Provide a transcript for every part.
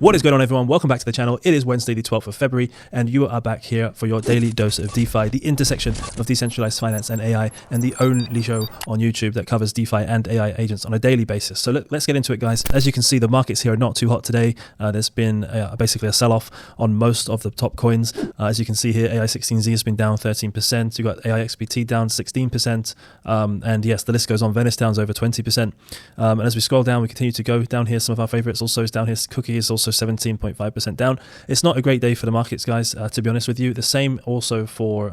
What is going on, everyone? Welcome back to the channel. It is Wednesday the 12th of February and you are back here for your daily dose of DeFi, the intersection of decentralized finance and AI, and the only show on YouTube that covers DeFi and AI agents on a daily basis. So let's get into it, guys. As you can see, the markets here are not too hot today. There's been basically a sell-off on most of the top coins. As you can see here, AI16Z has been down 13%. You've got AIXBT down 16%. And yes, the list goes on. Venice down's over 20%. And as we scroll down, we continue to go down here. Some of our favorites also is down here. Cookie is also 17.5% down. It's not a great day for the markets, guys, to be honest with you. The same also for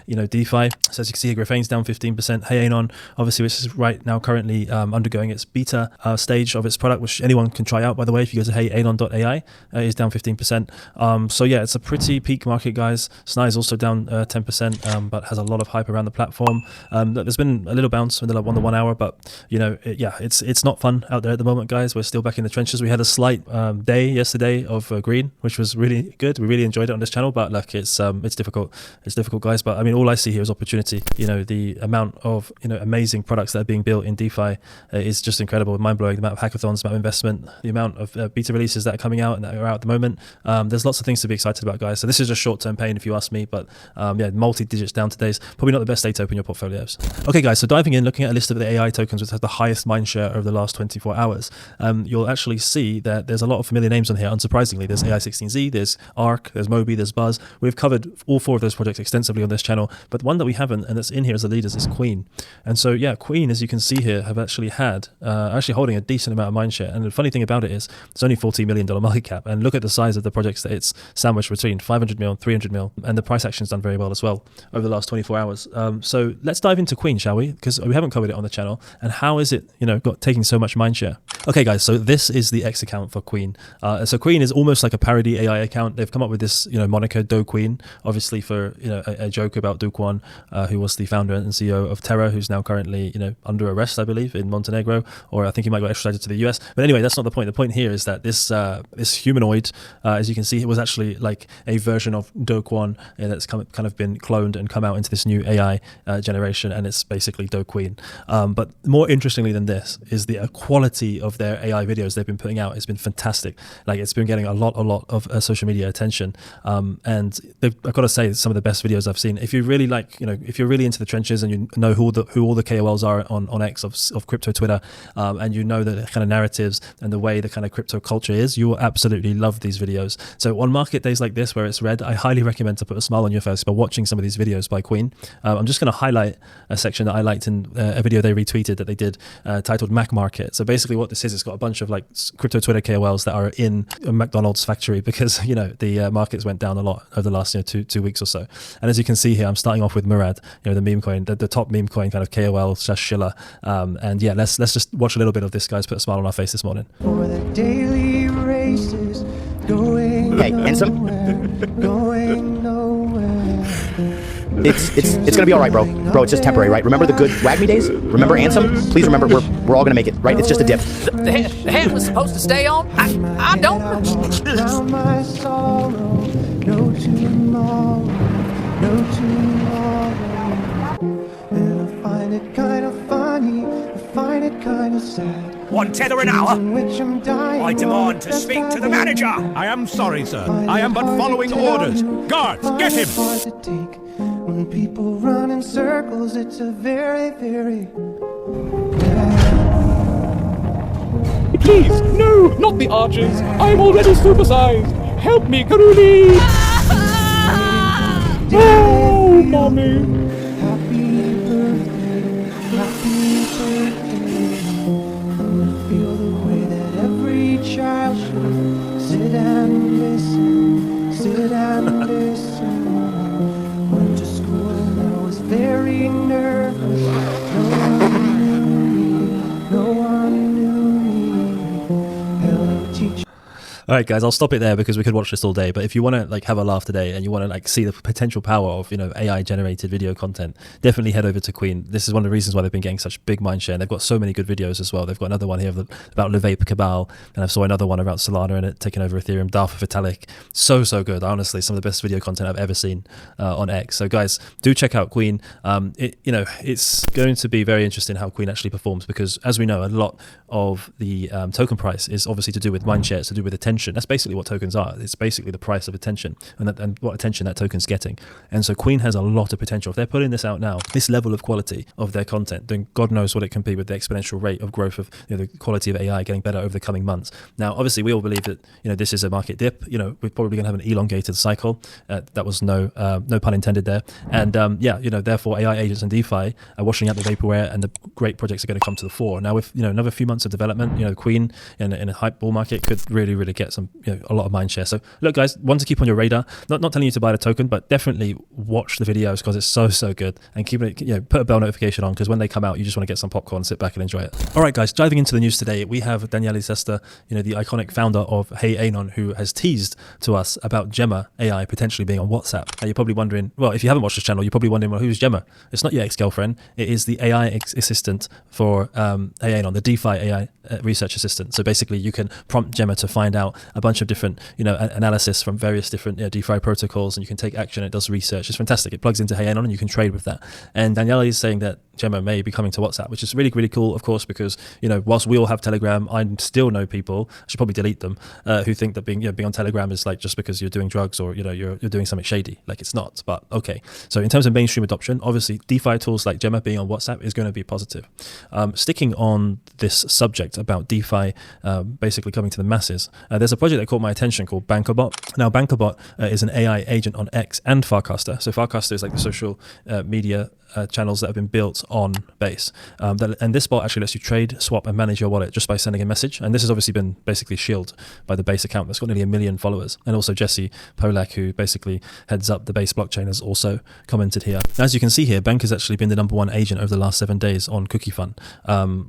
DeFi. So as you can see here, Graphane's down 15%. Hey Anon, obviously, which is right now currently undergoing its beta stage of its product, which anyone can try out, by the way. If you go to heyanon.ai, is down 15%. So yeah, it's a pretty peak market, guys. SNI is also down 10%, but has a lot of hype around the platform. There's been a little bounce in the 1 hour, but it's not fun out there at the moment, guys. We're still back in the trenches. We had a slight day yesterday of green, which was really good. We really enjoyed it on this channel, but like it's difficult. It's difficult, guys. But I mean, all I see here is opportunity. The amount of amazing products that are being built in DeFi is just incredible, mind-blowing. The amount of hackathons, the amount of investment, the amount of beta releases that are coming out and that are out at the moment. There's lots of things to be excited about, guys. So this is just short-term pain, if you ask me. But yeah, multi-digits down today is probably not the best day to open your portfolios. Okay, guys. So diving in, looking at a list of the AI tokens which has the highest mind share over the last 24 hours, you'll actually see that there's a lot of familiar names on here. Unsurprisingly, there's AI16Z, there's ARK, there's Moby, there's Buzz. We've covered all 4 of those projects extensively on this channel, but one that we haven't, and that's in here as the leaders, is Kween. And so yeah, Kween, as you can see here, have actually had holding a decent amount of mindshare. And the funny thing about it is it's only $40 million market cap, and look at the size of the projects that it's sandwiched between, 500 mil, 300 mil, and the price action's done very well as well over the last 24 hours. So let's dive into Kween, shall we? Because we haven't covered it on the channel. And how is it taking so much mindshare? Okay, guys, so this is the X account for Kween. So Kween is almost like a parody AI account. They've come up with this moniker, Do Kween, obviously for a joke about Do Kween, who was the founder and CEO of Terra, who's now currently under arrest, I believe, in Montenegro, or I think he might go extradited to the US. But anyway, that's not the point. The point here is that this humanoid, as you can see, it was actually like a version of Do Kween that's kind of been cloned and come out into this new AI generation, and it's basically Do Kween. But more interestingly than this is the quality of their AI videos they've been putting out. It's been fantastic. Like, it's been getting a lot of social media attention, and I've got to say, some of the best videos I've seen. If you really if you're really into the trenches and you know who all the KOLs are on X of crypto Twitter, and you know the kind of narratives and the way the kind of crypto culture is, you will absolutely love these videos. So on market days like this, where it's red, I highly recommend to put a smile on your face by watching some of these videos by Kween. I'm just going to highlight a section that I liked in a video they retweeted that they did, titled Mac Market. So basically what this is, it's got a bunch of like crypto Twitter KOLs that are in a McDonald's factory, because the markets went down a lot over the last 2 weeks or so. And as you can see here, I'm starting off with Murad, the meme coin, the top meme coin kind of KOL / Shiller. And yeah, let's just watch a little bit of this, guys. Put a smile on our face this morning. For the daily races, going handsome. Going nowhere. It's gonna be all right, bro. Bro, it's just temporary, right? Remember the good WAGMI days? Remember Ansem? Please remember, we're all gonna make it, right? It's just a dip. The hand was supposed to stay on. I don't. Now my sorrow, no tomorrow, no tomorrow. And I find it kind of funny, I find it kind of sad. 1 tether an hour. I demand to speak to the manager. I am sorry, sir. I am but following orders. Guards, get him! When people run in circles, it's a very, very Please, no, not the archers. I'm already supersized. Help me, Karuni! Oh, mommy. happy birthday, happy birthday. Feel the way that every child should. Sit and listen, sit and listen. Went to school and I was very nervous. No one knew me. Hello, teacher. All right, guys, I'll stop it there because we could watch this all day. But if you want to have a laugh today and you want to see the potential power of AI generated video content, definitely head over to Kween. This is one of the reasons why they've been getting such big mindshare. And they've got so many good videos as well. They've got another one here about Levape Cabal, and I saw another one about Solana and it taking over Ethereum. Darth Vitalik, so good. Honestly, some of the best video content I've ever seen on X. So guys, do check out Kween. It's going to be very interesting how Kween actually performs, because as we know, a lot of the token price is obviously to do with mindshare, it's to do with attention. attention. That's basically what tokens are. It's basically the price of attention and what attention that token's getting. And so Kween has a lot of potential. If they're putting this out now, this level of quality of their content, then God knows what it can be with the exponential rate of growth of the quality of AI getting better over the coming months. Now, obviously, we all believe that this is a market dip. We're probably going to have an elongated cycle. That was no pun intended there. And therefore, AI agents and DeFi are washing out the vaporware, and the great projects are going to come to the fore. Now, with another few months of development, Kween in a hype bull market could really, really get some a lot of mind share. So look, guys, one to keep on your radar. Not telling you to buy the token, but definitely watch the videos because it's so good, and keep it. Put a bell notification on because when they come out, you just want to get some popcorn, sit back and enjoy it. All right, guys, diving into the news today, we have Daniele Sesta, the iconic founder of Hey Anon, who has teased to us about Gemma AI potentially being on WhatsApp. Now, you're probably wondering, well, if you haven't watched this channel, you're probably wondering, well, who's Gemma? It's not your ex-girlfriend. It is the AI assistant for Hey Anon, the DeFi AI research assistant. So basically, you can prompt Gemma to find out a bunch of different, analysis from various different DeFi protocols, and you can take action. It does research. It's fantastic. It plugs into Hey Anon, and you can trade with that. And Daniele is saying that Gemma may be coming to WhatsApp, which is really, really cool, of course, because, whilst we all have Telegram, I still know people, I should probably delete them, who think that being on Telegram is like just because you're doing drugs or, you're doing something shady. Like, it's not, but okay. So in terms of mainstream adoption, obviously DeFi tools like Gemma being on WhatsApp is going to be positive. Sticking on this subject about DeFi basically coming to the masses, there's a project that caught my attention called Bankr Bot. Now, Bankr Bot is an AI agent on X and Farcaster. So Farcaster is like the social media channels that have been built on Base. And this bot actually lets you trade, swap, and manage your wallet just by sending a message. And this has obviously been basically shielded by the Base account that's got nearly 1 million followers. And also Jesse Polak, who basically heads up the Base blockchain, has also commented here. As you can see here, Bank has actually been the #1 agent over the last 7 days on Cookie Fund,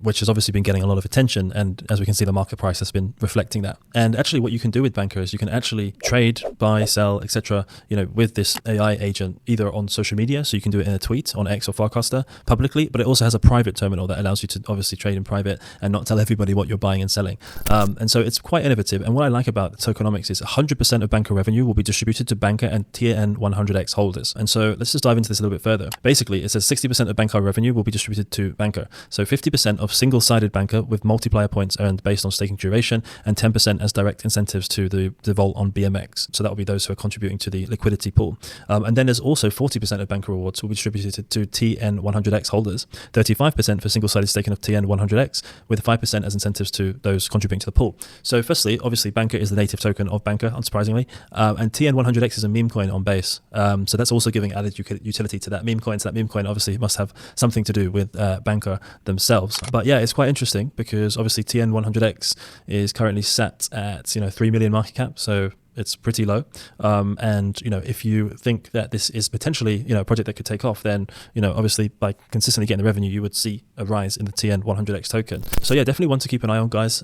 which has obviously been getting a lot of attention. And as we can see, the market price has been reflecting that. And actually what you can do with Bankr is you can actually trade, buy, sell, etc. With this AI agent, either on social media, so you can do it in a tweet on X or Farcaster publicly, but it also has a private terminal that allows you to obviously trade in private and not tell everybody what you're buying and selling. And so it's quite innovative. And what I like about tokenomics is 100% of Bankr revenue will be distributed to Bankr and Tier N 100x holders. And so let's just dive into this a little bit further. Basically, it says 60% of Bankr revenue will be distributed to Bankr. So 50% of single-sided Bankr with multiplier points earned based on staking duration, and 10% as direct incentives to the vault on BMX. So that will be those who are contributing to the liquidity pool. And then there's also 40% of Bankr rewards will be distributed to TN 100x holders, 35% for single-sided staking of TN 100x, with 5% as incentives to those contributing to the pool. So firstly, obviously, Bankr is the native token of Bankr, unsurprisingly, and TN 100x is a meme coin on Base. So that's also giving added utility to that meme coin. So that meme coin obviously must have something to do with Bankr themselves. But yeah, it's quite interesting because obviously TN 100x is currently sat at 3 million market cap. So it's pretty low. And, if you think that this is potentially, a project that could take off, then, obviously by consistently getting the revenue, you would see a rise in the TN 100x token. So yeah, definitely one to keep an eye on, guys.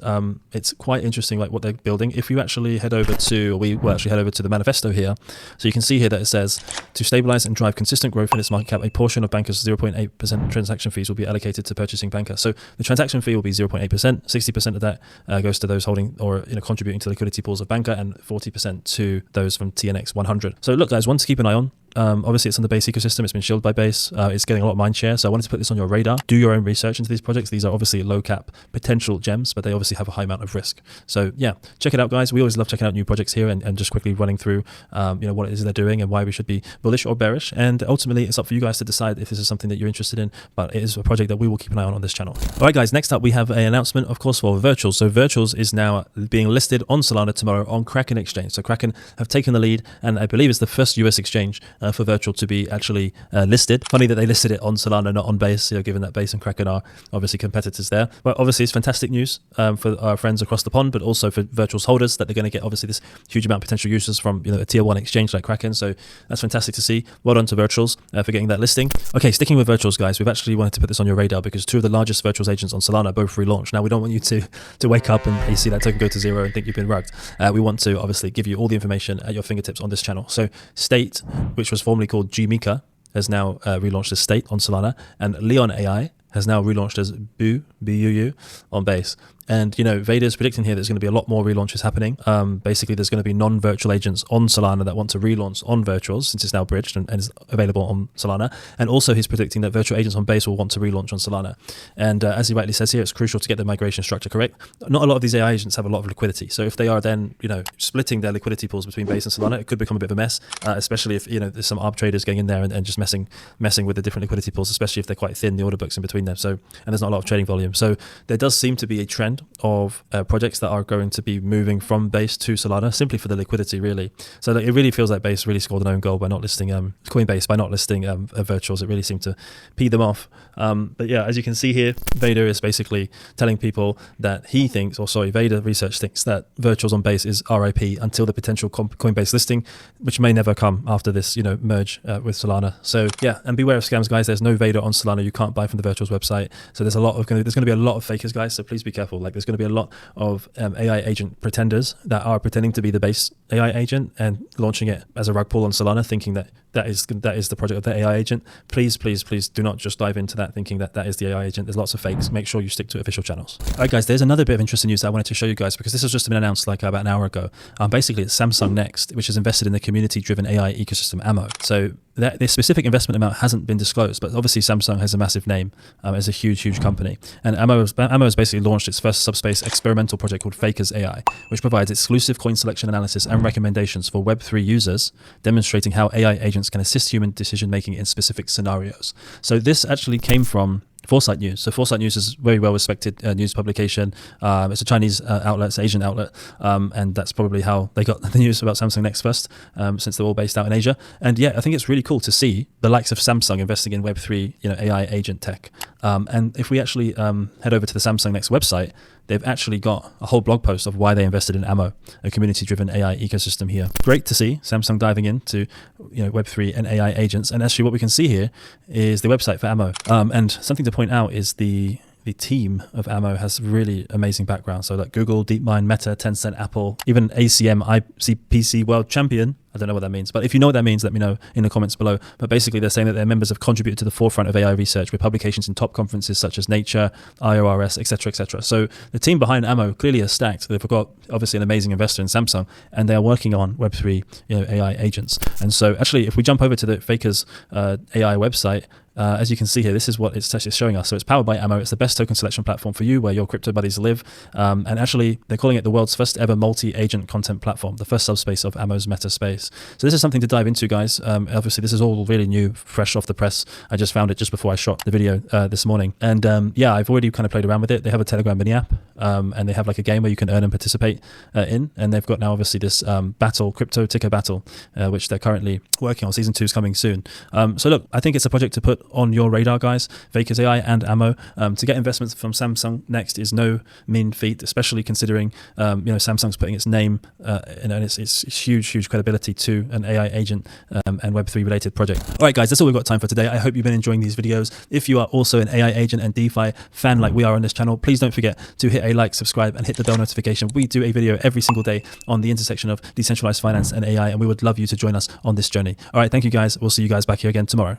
It's quite interesting, like what they're building. If you actually head over to, we will actually head over to the manifesto here. So you can see here that it says, to stabilize and drive consistent growth in its market cap, a portion of Bankr's 0.8% transaction fees will be allocated to purchasing Bankr. So the transaction fee will be 0.8%. 60% of that goes to those holding or contributing to liquidity pools of Bankr, and 40% to those from TNX 100. So look, guys, one to keep an eye on. Obviously, it's on the Base ecosystem. It's been shielded by Base. It's getting a lot of mind share. So I wanted to put this on your radar. Do your own research into these projects. These are obviously low cap potential gems, but they obviously have a high amount of risk. So yeah, check it out, guys. We always love checking out new projects here and just quickly running through, what it is they're doing and why we should be bullish or bearish. And ultimately, it's up for you guys to decide if this is something that you're interested in. But it is a project that we will keep an eye on this channel. All right, guys. Next up, we have an announcement, of course, for Virtuals. So Virtuals is now being listed on Solana tomorrow on Kraken Exchange. So Kraken have taken the lead, and I believe it's the first US exchange for Virtual to be actually listed. Funny that they listed it on Solana, not on Base, given that Base and Kraken are obviously competitors there. But obviously it's fantastic news for our friends across the pond, but also for Virtuals holders, that they're going to get obviously this huge amount of potential users from a tier 1 exchange like Kraken. So that's fantastic to see. Well done to Virtuals for getting that listing. Okay, sticking with Virtuals, guys, we've actually wanted to put this on your radar because two of the largest Virtuals agents on Solana both relaunched. Now, we don't want you to wake up and you see that token go to zero and think you've been rugged. We want to obviously give you all the information at your fingertips on this channel. So State, which was formerly called Mika, has now relaunched as State on Solana, and Leon AI has now relaunched as BUU on Base. And, you know, Vader's predicting here there's going to be a lot more relaunches happening. Basically, there's going to be non-virtual agents on Solana that want to relaunch on virtuals, since it's now bridged and is available on Solana. And also he's predicting that virtual agents on Base will want to relaunch on Solana. And as he rightly says here, it's crucial to get the migration structure correct. Not a lot of these AI agents have a lot of liquidity. So if they are then, you know, splitting their liquidity pools between Base and Solana, it could become a bit of a mess, especially if, you know, there's some arb traders getting in there and just messing with the different liquidity pools, especially if they're quite thin, the order books in between them. So, and there's not a lot of trading volume. So there does seem to be a trend of projects that are going to be moving from Base to Solana simply for the liquidity, really. So it really feels like Base really scored an own goal by not listing Coinbase, by not listing virtuals. It really seemed to pee them off. But yeah, as you can see here, Vader is basically telling people that he thinks, Vader Research thinks that virtuals on Base is RIP until the potential Coinbase listing, which may never come after this, you know, merge with Solana. So yeah, and beware of scams, guys. There's no Vader on Solana. You can't buy from the virtuals website. So there's going to be a lot of fakers, guys. So please be careful. Like, there's going to be a lot of AI agent pretenders that are pretending to be the Base AI agent and launching it as a rug pull on Solana, thinking that is the project of the AI agent. Please do not just dive into that thinking that is the AI agent. There's lots of fakes. Make sure you stick to official channels. All right, guys, there's another bit of interesting news that I wanted to show you guys, because this has just been announced like about an hour ago. Basically, it's Samsung Next, which is invested in the community-driven AI ecosystem Ammo. So this specific investment amount hasn't been disclosed, but obviously Samsung has a massive name as a huge company. And Ammo has basically launched its first subspace experimental project called Bankr AI, which provides exclusive coin selection analysis and recommendations for Web3 users, demonstrating how AI agents can assist human decision-making in specific scenarios. So this actually came from Foresight News. So Foresight News is a very well-respected news publication. It's a Chinese outlet, it's an Asian outlet, and that's probably how they got the news about Samsung Next first, since they're all based out in Asia. And yeah, I think it's really cool to see the likes of Samsung investing in Web3, you know, AI agent tech. And if we actually head over to the Samsung Next website, they've actually got a whole blog post of why they invested in Ammo, a community-driven AI ecosystem here. Great to see Samsung diving into, you know, Web3 and AI agents. And actually what we can see here is the website for Ammo. And something to point out is the team of Ammo has really amazing background. So like Google, DeepMind, Meta, Tencent, Apple, even ACM, ICPC World Champion. I don't know what that means, but if you know what that means, let me know in the comments below. But basically, they're saying that their members have contributed to the forefront of AI research with publications in top conferences such as Nature, IORS, etc., etc. So the team behind Ammo clearly is stacked. They've got obviously an amazing investor in Samsung, and they are working on Web3, you know, AI agents. And so actually, if we jump over to the Bankr AI website, as you can see here, this is what it's actually showing us. So it's powered by Ammo. It's the best token selection platform for you, where your crypto buddies live. And actually, they're calling it the world's first ever multi-agent content platform, the first subspace of Ammo's meta space. So this is something to dive into, guys. Obviously, this is all really new, fresh off the press. I just found it just before I shot the video this morning. And yeah, I've already kind of played around with it. They have a Telegram mini app, and they have like a game where you can earn and participate in. And they've got now obviously this crypto ticker battle, which they're currently working on. Season 2 is coming soon. So look, I think it's a project to put on your radar, guys. Bankr AI and Ammo. To get investments from Samsung Next is no mean feat, especially considering you know, Samsung's putting its name and its huge credibility to an AI agent and Web3 related project. All right, guys, that's all we've got time for today. I hope you've been enjoying these videos. If you are also an AI agent and DeFi fan like we are on this channel, please don't forget to hit a like, subscribe, and hit the bell notification. We do a video every single day on the intersection of decentralized finance and AI, and we would love you to join us on this journey. All right, thank you, guys. We'll see you guys back here again tomorrow.